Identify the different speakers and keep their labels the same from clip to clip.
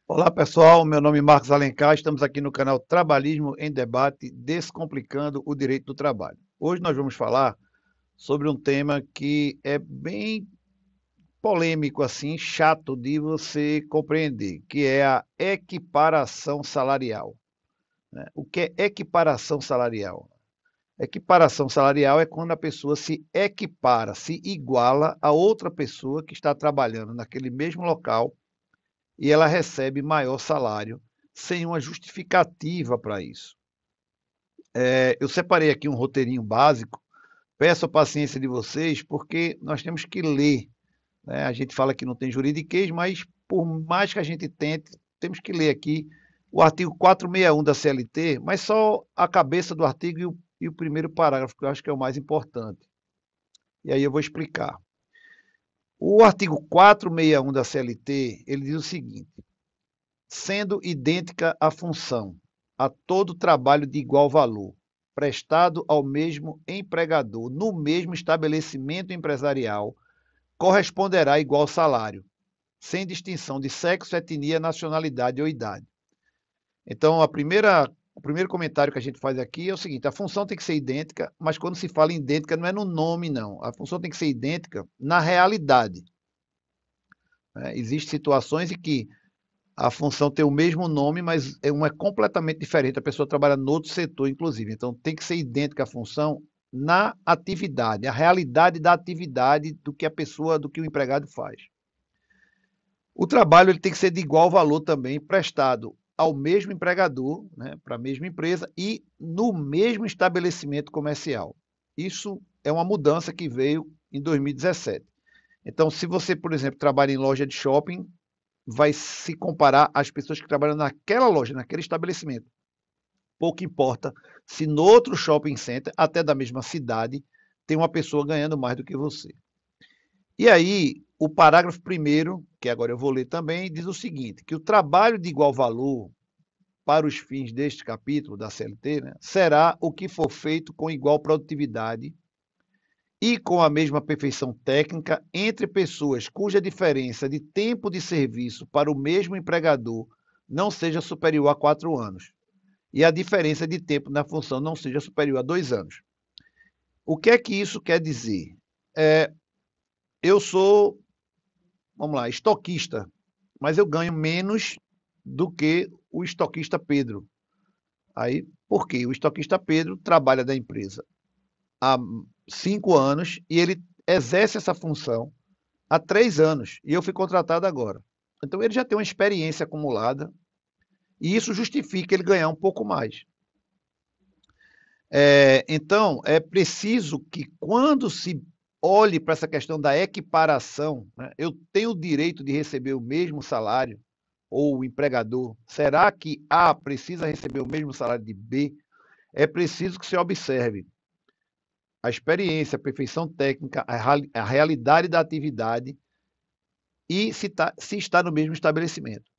Speaker 1: Olá pessoal, meu nome é Marcos Alencar, estamos aqui no canal Trabalhismo em Debate, descomplicando o direito do trabalho. Hoje nós vamos falar sobre um tema que é bem polêmico, assim, chato de você compreender, que é a equiparação salarial, né? O que é equiparação salarial? Equiparação salarial é quando a pessoa se equipara, se iguala a outra pessoa que está trabalhando naquele mesmo local e ela recebe maior salário sem uma justificativa para isso. Eu separei aqui um roteirinho básico, peço a paciência de vocês, porque nós temos que ler, né? A gente fala que não tem juridiquês, mas por mais que a gente tente, temos que ler aqui o artigo 461 da CLT, mas só a cabeça do artigo e o primeiro parágrafo, que eu acho que é o mais importante. E aí eu vou explicar. O artigo 461 da CLT, ele diz o seguinte: sendo idêntica a função, a todo trabalho de igual valor, prestado ao mesmo empregador no mesmo estabelecimento empresarial, corresponderá igual salário, sem distinção de sexo, etnia, nacionalidade ou idade. Então, o primeiro comentário que a gente faz aqui é o seguinte: a função tem que ser idêntica, mas quando se fala idêntica não é no nome, não. A função tem que ser idêntica na realidade, né? Existem situações em que a função tem o mesmo nome, mas uma é completamente diferente. A pessoa trabalha no outro setor, inclusive. Então, tem que ser idêntica a função na atividade, a realidade da atividade do que a pessoa, do que o empregado faz. O trabalho ele tem que ser de igual valor também, prestado ao mesmo empregador, né, para a mesma empresa e no mesmo estabelecimento comercial. Isso é uma mudança que veio em 2017. Então, se você, por exemplo, trabalha em loja de shopping, vai se comparar às pessoas que trabalham naquela loja, naquele estabelecimento. Pouco importa se no outro shopping center, até da mesma cidade, tem uma pessoa ganhando mais do que você. E aí, o parágrafo primeiro, que agora eu vou ler também, diz o seguinte: que o trabalho de igual valor para os fins deste capítulo da CLT, né, será o que for feito com igual produtividade e com a mesma perfeição técnica entre pessoas cuja diferença de tempo de serviço para o mesmo empregador não seja superior a 4 anos e a diferença de tempo na função não seja superior a 2 anos. O que é que isso quer dizer? É, eu sou, vamos lá, estoquista, mas eu ganho menos do que o estoquista Pedro. Aí, por quê? O estoquista Pedro trabalha da empresa há 5 anos e ele exerce essa função há 3 anos e eu fui contratado agora. Então ele já tem uma experiência acumulada e isso justifica ele ganhar um pouco mais. Então é preciso que quando se olhe para essa questão da equiparação, né, eu tenho o direito de receber o mesmo salário ou o empregador, será que A precisa receber o mesmo salário de B? É preciso que se observe a experiência, a perfeição técnica, a realidade da atividade e se está no mesmo estabelecimento.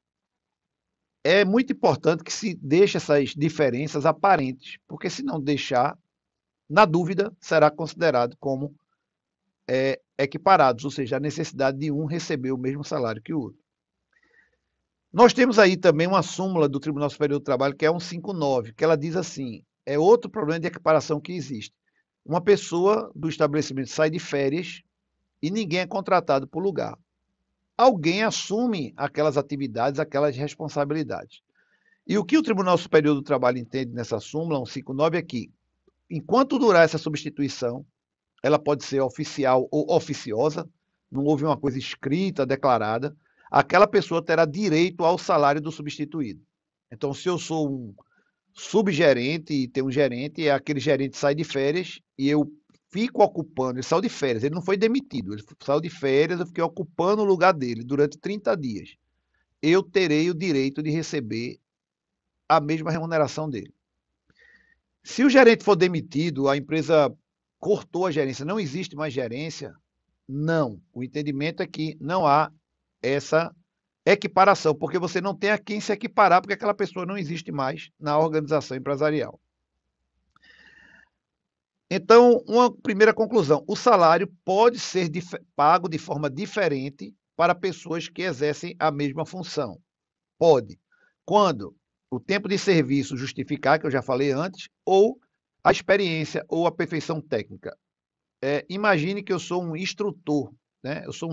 Speaker 1: É muito importante que se deixe essas diferenças aparentes, porque se não deixar, na dúvida, será considerado como equiparados, ou seja, a necessidade de um receber o mesmo salário que o outro. Nós temos aí também uma súmula do Tribunal Superior do Trabalho, que é 159, que ela diz assim, é outro problema de equiparação que existe. Uma pessoa do estabelecimento sai de férias e ninguém é contratado por lugar. Alguém assume aquelas atividades, aquelas responsabilidades. E o que o Tribunal Superior do Trabalho entende nessa súmula 159 é que, enquanto durar essa substituição, ela pode ser oficial ou oficiosa, não houve uma coisa escrita, declarada, aquela pessoa terá direito ao salário do substituído. Então, se eu sou um subgerente e tem um gerente, e aquele gerente sai de férias e eu fico ocupando, ele saiu de férias, ele não foi demitido, ele saiu de férias, eu fiquei ocupando o lugar dele durante 30 dias. Eu terei o direito de receber a mesma remuneração dele. Se o gerente for demitido, a empresa cortou a gerência, não existe mais gerência, não. O entendimento é que não há essa equiparação, porque você não tem a quem se equiparar, porque aquela pessoa não existe mais na organização empresarial. Então, uma primeira conclusão: o salário pode ser pago de forma diferente para pessoas que exercem a mesma função. Pode. Quando o tempo de serviço justificar, que eu já falei antes, ou a experiência ou a perfeição técnica. Imagine que eu sou um instrutor, né? Eu sou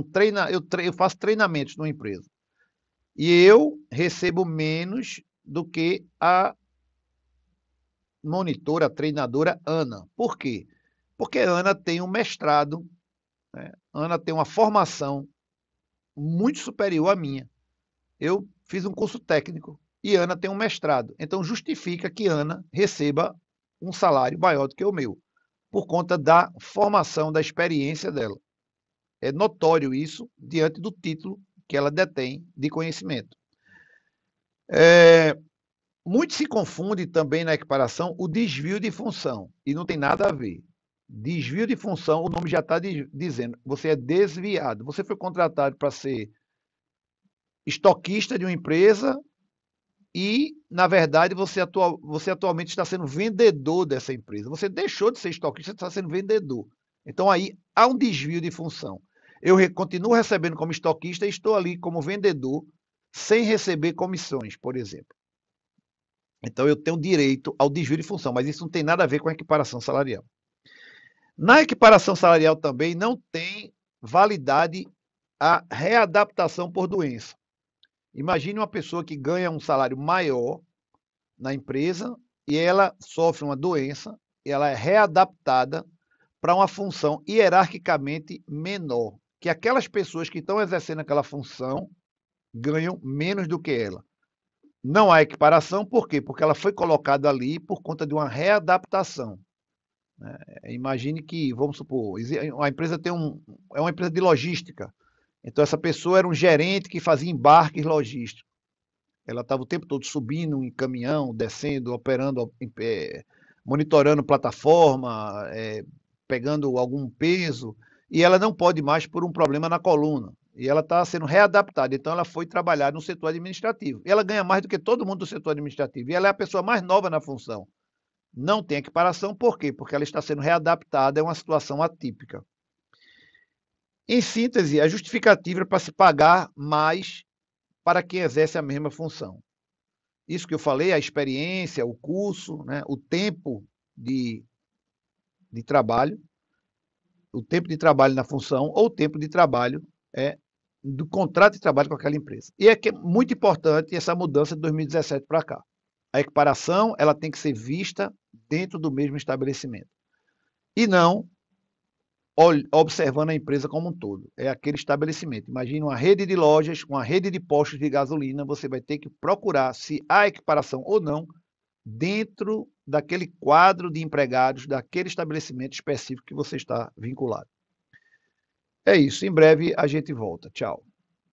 Speaker 1: eu faço treinamentos numa empresa. E eu recebo menos do que a monitora, a treinadora Ana. Por quê? Porque a Ana tem um mestrado, né? Ana tem uma formação muito superior à minha. Eu fiz um curso técnico e Ana tem um mestrado. Então justifica que Ana receba um salário maior do que o meu, por conta da formação, da experiência dela. É notório isso diante do título que ela detém de conhecimento. Muito se confunde também na equiparação o desvio de função, e não tem nada a ver. Desvio de função, o nome já está dizendo, você é desviado. Você foi contratado para ser estoquista de uma empresa e, na verdade, você atualmente está sendo vendedor dessa empresa. Você deixou de ser estoquista, está sendo vendedor. Então, aí há um desvio de função. Eu continuo recebendo como estoquista e estou ali como vendedor, sem receber comissões, por exemplo. Então, eu tenho direito ao desvio de função, mas isso não tem nada a ver com a equiparação salarial. Na equiparação salarial também não tem validade a readaptação por doença. Imagine uma pessoa que ganha um salário maior na empresa e ela sofre uma doença e ela é readaptada para uma função hierarquicamente menor, que aquelas pessoas que estão exercendo aquela função ganham menos do que ela. Não há equiparação, por quê? Porque ela foi colocada ali por conta de uma readaptação. Imagine que, vamos supor, a empresa é uma empresa de logística. Então, essa pessoa era um gerente que fazia embarques logísticos. Ela estava o tempo todo subindo em caminhão, descendo, operando, monitorando plataforma, pegando algum peso, e ela não pode mais por um problema na coluna. E ela está sendo readaptada, então ela foi trabalhar no setor administrativo. E ela ganha mais do que todo mundo do setor administrativo, e ela é a pessoa mais nova na função. Não tem equiparação, por quê? Porque ela está sendo readaptada, é uma situação atípica. Em síntese, a justificativa é para se pagar mais para quem exerce a mesma função. Isso que eu falei, a experiência, o curso, né, o tempo de trabalho, o tempo de trabalho na função ou o tempo de trabalho do contrato de trabalho com aquela empresa. E é que é muito importante essa mudança de 2017 para cá. A equiparação ela tem que ser vista dentro do mesmo estabelecimento e não observando a empresa como um todo. É aquele estabelecimento. Imagine uma rede de lojas, uma rede de postos de gasolina, você vai ter que procurar se há equiparação ou não dentro daquele quadro de empregados daquele estabelecimento específico que você está vinculado. É isso. Em breve a gente volta. Tchau.